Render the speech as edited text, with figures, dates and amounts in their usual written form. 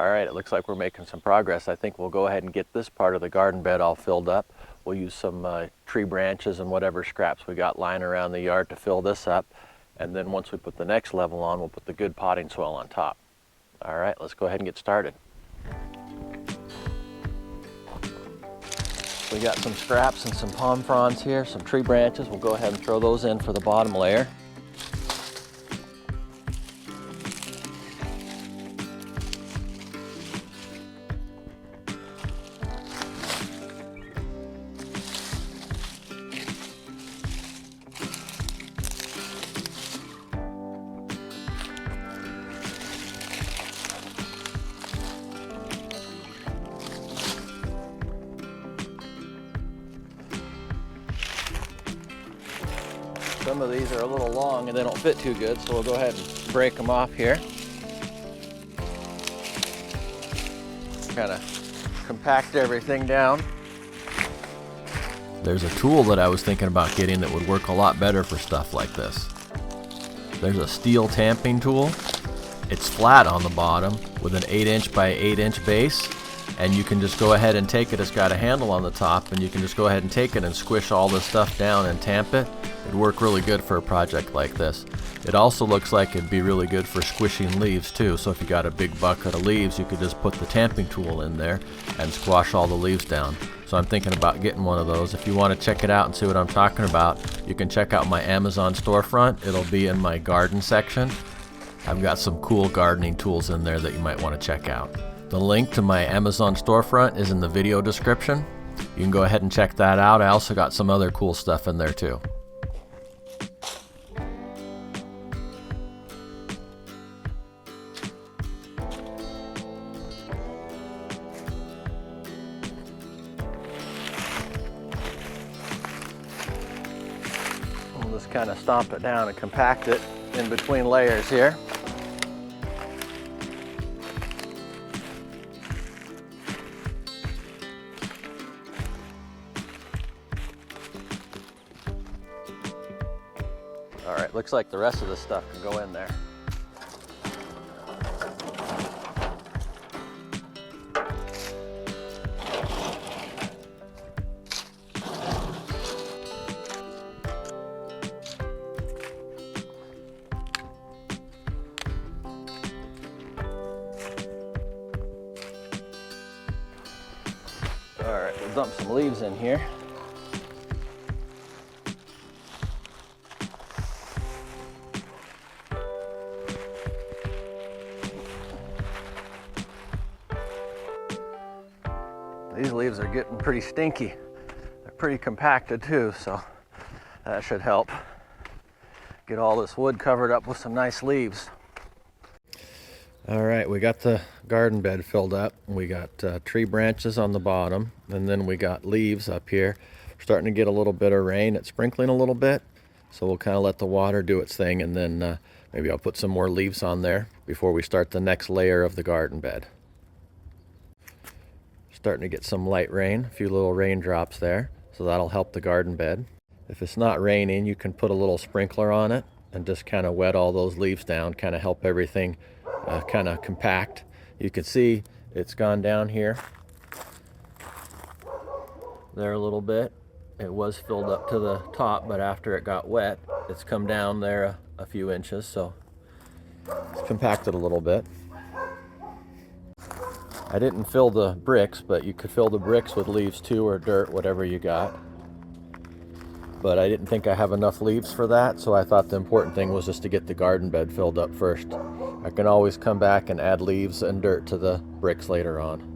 All right, it looks like we're making some progress. I think we'll go ahead and get this part of the garden bed all filled up. We'll use some tree branches and whatever scraps we got lying around the yard to fill this up. And then once we put the next level on, we'll put the good potting soil on top. All right, let's go ahead and get started. We got some scraps and some palm fronds here, some tree branches. We'll go ahead and throw those in for the bottom layer. Some of these are a little long and they don't fit too good, so we'll go ahead and break them off here. Kind of compact everything down. There's a tool that I was thinking about getting that would work a lot better for stuff like this. There's a steel tamping tool. It's flat on the bottom with an 8" by 8" base, and you can just go ahead and take it. It's got a handle on the top, and you can just go ahead and take it and squish all this stuff down and tamp it. It'd work really good for a project like this. It also looks like it'd be really good for squishing leaves too, so if you got a big bucket of leaves, you could just put the tamping tool in there and squash all the leaves down. So I'm thinking about getting one of those. If you want to check it out and see what I'm talking about, you can check out my Amazon storefront. It'll be in my garden section. I've got some cool gardening tools in there that you might want to check out. The link to my Amazon storefront is in the video description. You can go ahead and check that out. I also got some other cool stuff in there too. We'll just kind of stomp it down and compact it in between layers here. All right, looks like the rest of this stuff can go in there. All right, we'll dump some leaves in here. These leaves are getting pretty stinky. They're pretty compacted too, so that should help get all this wood covered up with some nice leaves. All right, we got the garden bed filled up. We got tree branches on the bottom, and then we got leaves up here. We're starting to get a little bit of rain. It's sprinkling a little bit, so we'll kind of let the water do its thing, and then maybe I'll put some more leaves on there before we start the next layer of the garden bed. Starting to get some light rain, a few little raindrops there, so that'll help the garden bed. If it's not raining, you can put a little sprinkler on it and just kind of wet all those leaves down, kind of help everything kind of compact. You can see it's gone down here there a little bit. It was filled up to the top, but after it got wet, it's come down there a few inches, so it's compacted a little bit. I didn't fill the bricks, but you could fill the bricks with leaves too, or dirt, whatever you got. But I didn't think I have enough leaves for that, so I thought the important thing was just to get the garden bed filled up first. I can always come back and add leaves and dirt to the bricks later on.